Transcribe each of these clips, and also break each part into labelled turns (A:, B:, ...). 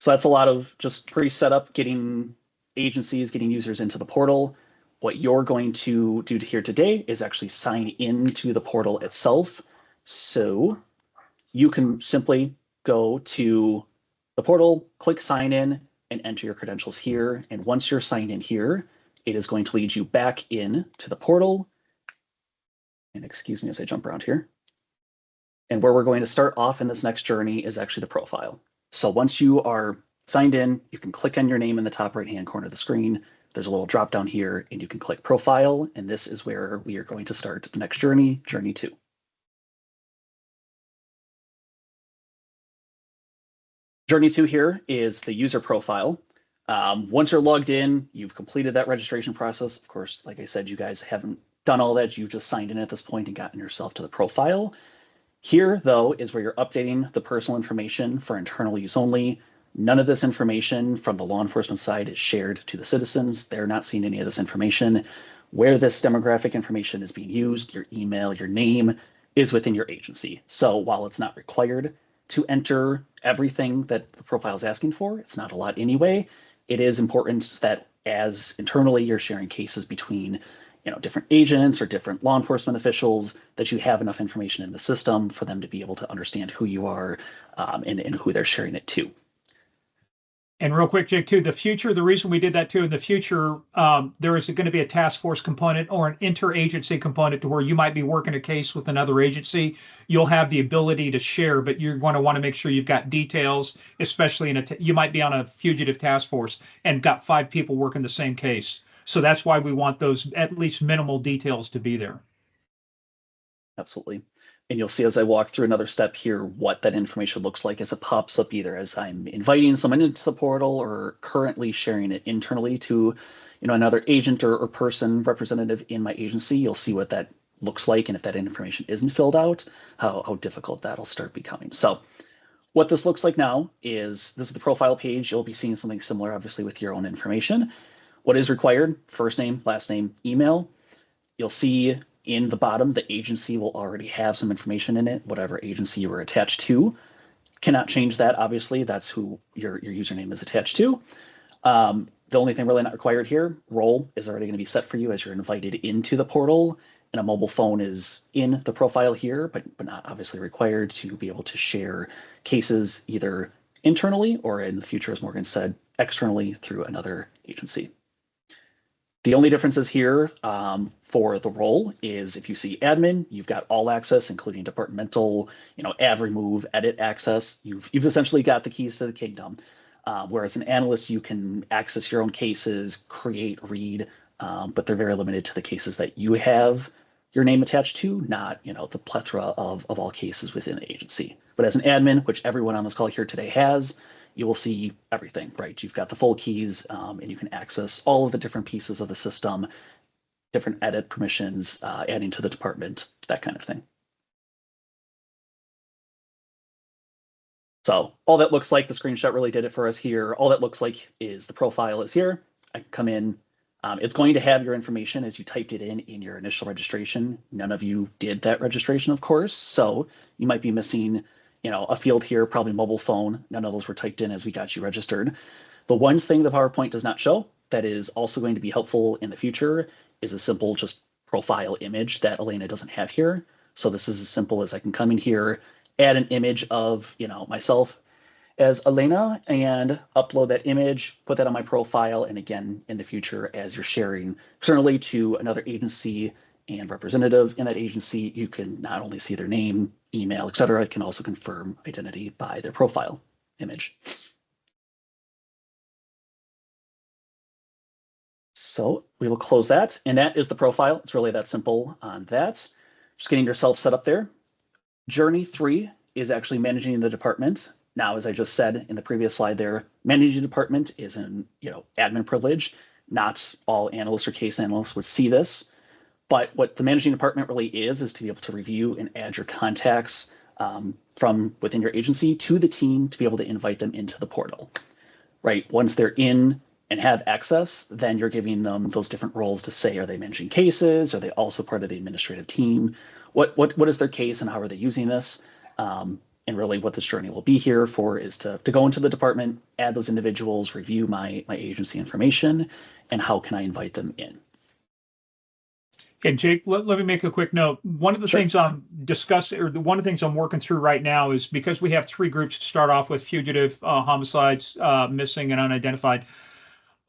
A: So that's a lot of just pre-setup, getting agencies, getting users into the portal. What you're going to do here today is actually sign into the portal itself. So you can simply go to the portal, click sign in, and enter your credentials here. And once you're signed in here, it is going to lead you back in to the portal. And excuse me as I jump around here. And where we're going to start off in this next journey is actually the profile. So once you are signed in, you can click on your name in the top right-hand corner of the screen. There's a little drop down here, and you can click profile. And this is where we are going to start the next journey, journey 2. Journey 2 here is the user profile. Once you're logged in, you've completed that registration process. Of course, like I said, you guys haven't done all that. You've just signed in at this point and gotten yourself to the profile. Here, though, is where you're updating the personal information for internal use only. None of this information from the law enforcement side is shared to the citizens. They're not seeing any of this information. Where this demographic information is being used, your email, your name, is within your agency. So while it's not required to enter everything that the profile is asking for, it's not a lot anyway, it is important that as internally you're sharing cases between different agents or different law enforcement officials, that you have enough information in the system for them to be able to understand who you are and who they're sharing it to.
B: And real quick, Jake, too, the reason we did that too, in the future, there is going to be a task force component or an interagency component to where you might be working a case with another agency. You'll have the ability to share, but you're going to want to make sure you've got details, especially you might be on a fugitive task force and got 5 people working the same case. So that's why we want those at least minimal details to be there.
A: Absolutely. And you'll see as I walk through another step here what that information looks like as it pops up, either as I'm inviting someone into the portal or currently sharing it internally to another agent or person representative in my agency. You'll see what that looks like, and if that information isn't filled out, how difficult that'll start becoming. So what this looks like now is this is the profile page. You'll be seeing something similar, obviously, with your own information. What is required: first name, last name, email. You'll see in the bottom, the agency will already have some information in it, whatever agency you were attached to. Cannot change that, obviously. That's who your username is attached to. The only thing really not required here, role is already going to be set for you as you're invited into the portal, and a mobile phone is in the profile here, but not obviously required to be able to share cases either internally or, in the future, as Morgan said, externally through another agency. The only differences here for the role is if you see admin, you've got all access, including departmental, add, remove, edit access. You've essentially got the keys to the kingdom. Whereas an analyst, you can access your own cases, create, read, but they're very limited to the cases that you have your name attached to, not the plethora of all cases within the agency. But as an admin, which everyone on this call here today has, you will see everything, right? You've got the full keys, and you can access all of the different pieces of the system, different edit permissions, adding to the department, that kind of thing. So all that looks like, the screenshot really did it for us here. All that looks like is the profile is here. I can come in. It's going to have your information as you typed it in your initial registration. None of you did that registration, of course, so you might be missing a field here, probably mobile phone. None of those were typed in as we got you registered. The one thing the PowerPoint does not show that is also going to be helpful in the future is a simple just profile image that Elena doesn't have here. So this is as simple as I can come in here, add an image of myself as Elena and upload that image, put that on my profile. And again, in the future, as you're sharing externally to another agency and representative in that agency, you can not only see their name, email, etc. It can also confirm identity by their profile image. So we will close that, and that is the profile. It's really that simple on that. Just getting yourself set up there. Journey 3 is actually managing the department. Now, as I just said in the previous slide there, managing the department is an admin privilege. Not all analysts or case analysts would see this. But what the managing department really is to be able to review and add your contacts from within your agency to the team to be able to invite them into the portal, right? Once they're in and have access, then you're giving them those different roles to say, are they managing cases? Are they also part of the administrative team? What is their case and how are they using this? And really what this journey will be here for is to go into the department, add those individuals, review my agency information, and how can I invite them in.
B: And Jake, let me make a quick note. One of the
A: Sure.
B: things I'm discussing, or one of the things I'm working through right now is because we have three groups to start off with: fugitive, homicides, missing, and unidentified.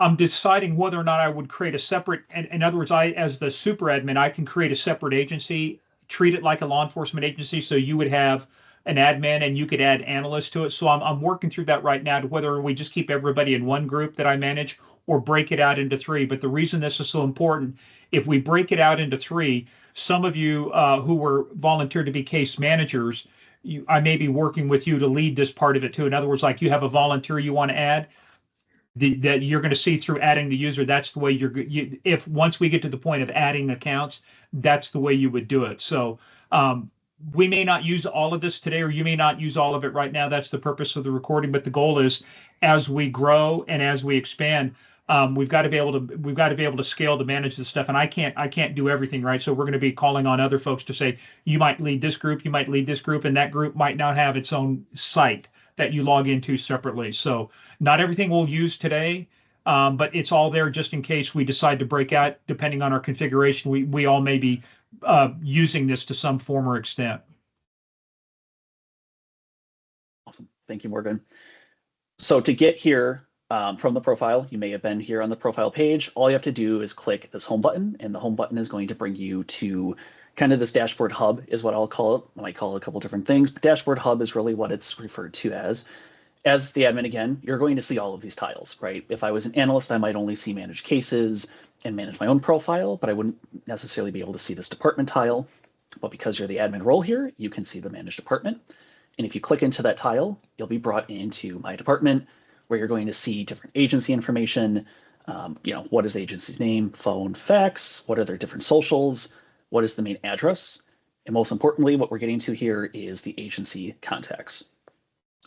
B: I'm deciding whether or not I would create a separate, in other words, as the super admin, I can create a separate agency, treat it like a law enforcement agency. So you would have an admin and you could add analysts to it. So I'm working through that right now to whether we just keep everybody in one group that I manage or break it out into three. But the reason this is so important, if we break it out into three, some of you who were volunteered to be case managers, I may be working with you to lead this part of it too. In other words, like you have a volunteer you want to add, that you're going to see through adding the user. That's the way if once we get to the point of adding accounts, that's the way you would do it. So we may not use all of this today, or you may not use all of it right now. That's the purpose of the recording. But the goal is, as we grow and as we expand, we've got to be able to scale to manage this stuff. And I can't do everything, right? So we're going to be calling on other folks to say, you might lead this group, you might lead this group, and that group might not have its own site that you log into separately. So not everything we'll use today, but it's all there just in case we decide to break out. Depending on our configuration, we all may be using this to some form or extent.
A: Awesome. Thank you, Morgan. So to get here from the profile, you may have been here on the profile page. All you have to do is click this home button, and the home button is going to bring you to kind of this dashboard hub is what I'll call it. I might call it a couple different things, but dashboard hub is really what it's referred to as. As the admin, again, you're going to see all of these tiles, right? If I was an analyst, I might only see manage cases and manage my own profile, but I wouldn't necessarily be able to see this department tile. But because you're the admin role here, you can see the manage department. And if you click into that tile, you'll be brought into my department, where you're going to see different agency information. What is the agency's name, phone, fax, what are their different socials, what is the main address, and most importantly, what we're getting to here is the agency contacts.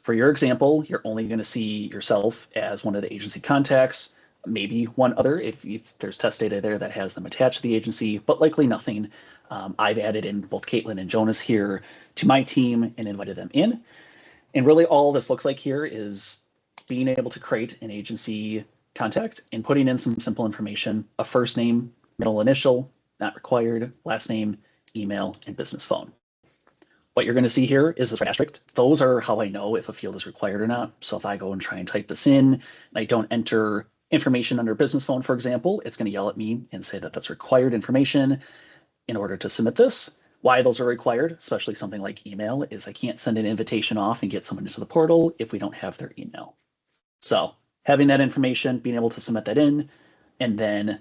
A: For your example, you're only going to see yourself as one of the agency contacts, maybe one other if there's test data there that has them attached to the agency, but likely nothing. I've added in both Caitlin and Jonas here to my team and invited them in. And really all this looks like here is being able to create an agency contact and putting in some simple information: a first name, middle initial, not required, last name, email, and business phone. What you're going to see here is this asterisk. Those are how I know if a field is required or not. So if I go and try and type this in and I don't enter information under business phone, for example, it's going to yell at me and say that that's required information in order to submit this. Why those are required, especially something like email, is I can't send an invitation off and get someone into the portal if we don't have their email. So having that information, being able to submit that in, and then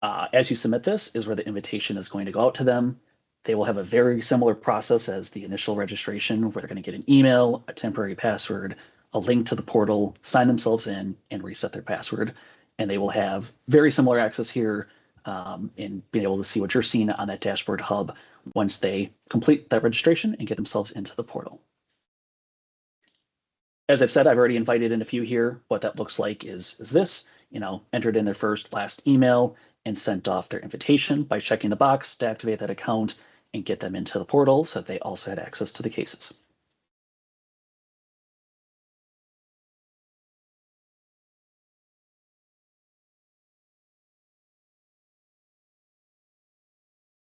A: as you submit this is where the invitation is going to go out to them. They will have a very similar process as the initial registration, where they're going to get an email, a temporary password, a link to the portal, sign themselves in, and reset their password. And they will have very similar access here in being able to see what you're seeing on that dashboard hub once they complete that registration and get themselves into the portal. As I've said, I've already invited in a few here. What that looks like is this, entered in their first, last email and sent off their invitation by checking the box to activate that account and get them into the portal so that they also had access to the cases.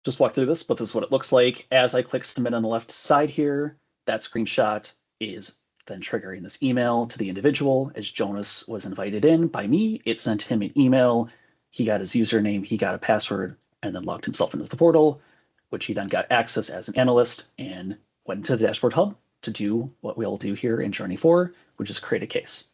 A: Just walk through this, but this is what it looks like. As I click submit on the left side here, that screenshot is then triggering this email to the individual. As Jonas was invited in by me, it sent him an email. He got his username, he got a password, and then logged himself into the portal, which he then got access as an analyst and went to the dashboard hub to do what we'll do here in Journey 4, which is create a case.